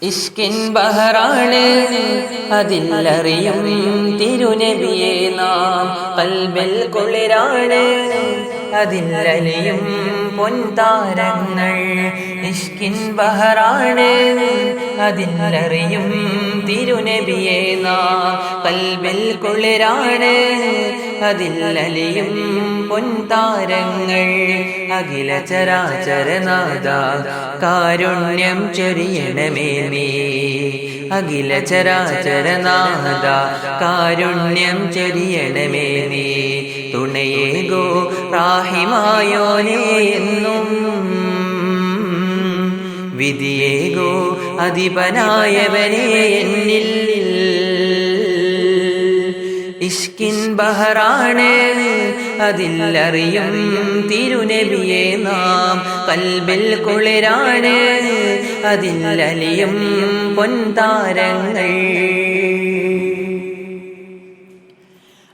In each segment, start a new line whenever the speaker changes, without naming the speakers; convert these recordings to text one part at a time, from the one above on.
ഇഷ്കിൻ ബഹറാണ് അതിലറിയും തിരുനബിയെ നാം. ഖൽബിൽ കുളിരാണ് അതിലലിയും പൊൻതാരങ്ങൾ. ഇഷ്കിൻ ബഹറാണ് അതിലറിയും തിരുനബിയെ നാം. ഖൽബിൽ കുളിരാണ് അതിലലിയും പൊൻതാരങ്ങൾ. അഖില ചരാചരനാഥ കാരുണ്യം ചൊരിയണമേ നീ. അഖില ചരാചരനാഥ കാരുണ്യം ചൊരിയണമേ നീ. തുണയേകോ റാഹിമായോനേ എന്നും വിധിയേകോ അധിപനായവനേ എന്നിൽ. ഇഷ്കിൻ ബഹറാണ് അതിലറിയും തിരുനബിയെ നാം. ഖൽബിൽ കുളിരാണ് അതിലലിയും പൊൻതാരങ്ങൾ.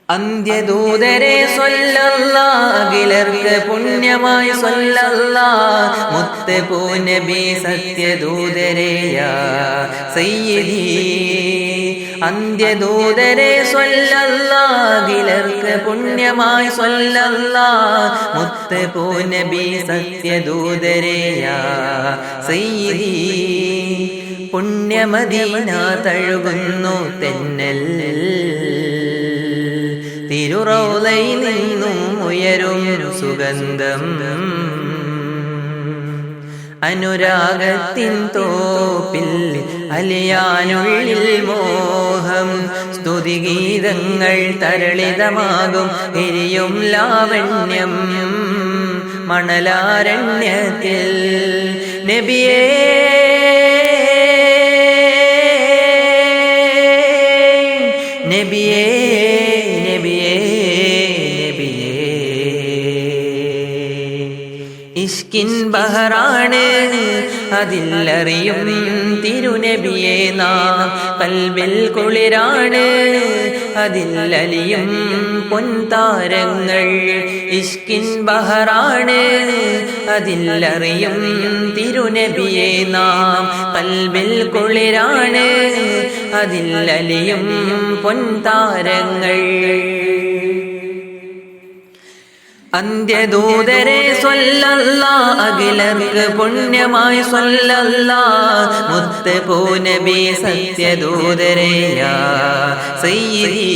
അന്ത്യദൂതരെ സ്വല്ലല്ലാഹ് അഖിലർക്ക് പുണ്യമായി സ്വല്ലല്ലാഹ്. മുത്ത് പൂനബി സത്യദൂതരെ യാ സയ്യിദി. അന്ത്യദൂതരെ സ്വല്ലല്ലാഹ് അഖിലർക്ക് പുണ്യമായി സ്വല്ലല്ലാഹ്. മുത്ത് പൂനബി സത്യദൂതരെ യാ സയ്യിദി. പുണ്യമദീന തഴുകുന്നു തെന്നൽ. തിരുറൗളയിൽ നിന്നും ഉയരും സുഗന്ധം. അനുരാഗത്തിൻ തോപ്പിൽ അലിയാനുള്ളിൽ മോഹം. സ്തുതിഗീതങ്ങൾ തരളിതമാകും എരിയും ലാവണ്യം. മണലാരണ്യത്തിൽ നബിയേ നബിയേ നബിയേ നബിയേ. ഇഷ്കിൻ ബഹറാണ് അതിലറിയും തിരുനബിയെ നാം. ഖൽബിൽ കുളിരാണ് അതിലലിയും പൊൻതാരങ്ങൾ. ഇഷ്കിൻ ബഹറാണ് അതിലറിയും തിരുനബിയെ നാം. ഖൽബിൽ കുളിരാണ് അതിലലിയും പൊൻതാരങ്ങൾ. അന്ത്യദൂതരെ സ്വല്ലല്ലാഹ് അഖിലർക്ക് പുണ്യമായി സ്വല്ലല്ലാഹ്. മുത്ത് പൂനബി സത്യദൂതരെ യാ സയ്യിദി.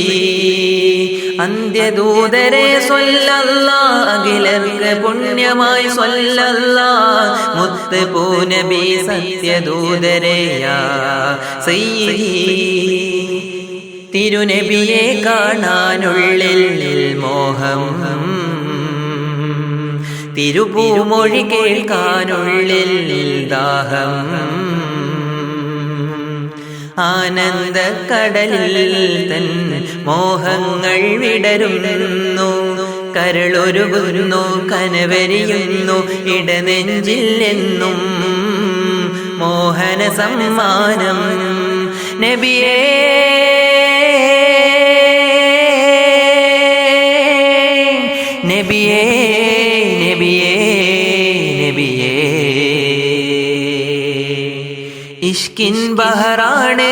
അന്ത്യദൂതരെ സ്വല്ലല്ലാഹ് അഖിലർക്ക് പുണ്യമായി സ്വല്ലല്ലാഹ്. മുത്ത് പൂനബി സത്യദൂതരെ യാ സയ്യിദി. തിരുനബിയെ കാണാനുള്ളിൽ മോഹം. തിരുപൂമൊഴി കേൾക്കാനുള്ളിൽ ദാഹം. ആനന്ദക്കടലിൽ തൻ മോഹങ്ങൾ വിടരുന്നു. കരളൊരുകുന്നു കനവരിയുന്നു ഇടനെഞ്ചിൽ എന്നും മോഹന സമ്മാനം. നബിയേ നബിയേ നബിയേ നബിയേ. ഇഷ്കിൻ ബഹറാണ്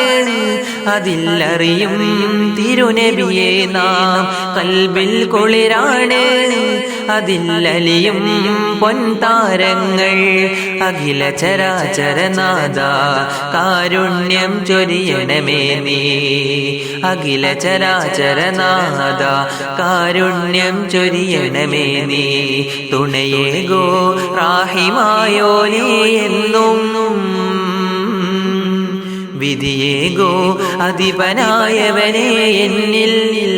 അതിലറിയും തിരുനബിയെ നാം. ഖൽബിൽ കുളിരാണ് അതിലലിയും പൊൻതാരങ്ങൾ. അഖില ചരാചരനാഥ കാരുണ്യം ചൊരിയണമേ നീ. അഖില ചരാചരനാഥ കാരുണ്യം ചൊരിയണമേ നീ. തുണയേകോ റാഹിമായോനേ എന്നും വിധിയേകോ അധിപനായവനേ എന്നിൽ.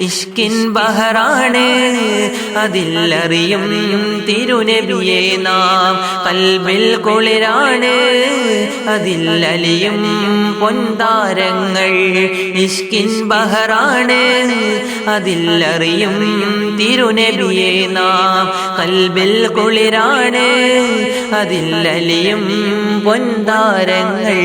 ഇഷ്കിൻ ബഹറാണ് അതിലറിയും തിരുനബിയെ നാം. ഖൽബിൽ കുളിരാണ് അതിലലിയും പൊൻതാരങ്ങൾ. ഇഷ്കിൻ ബഹറാണ് അതിലറിയും തിരുനബിയെ നാം. ഖൽബിൽ കുളിരാണ് അതിലലിയും പൊൻതാരങ്ങൾ.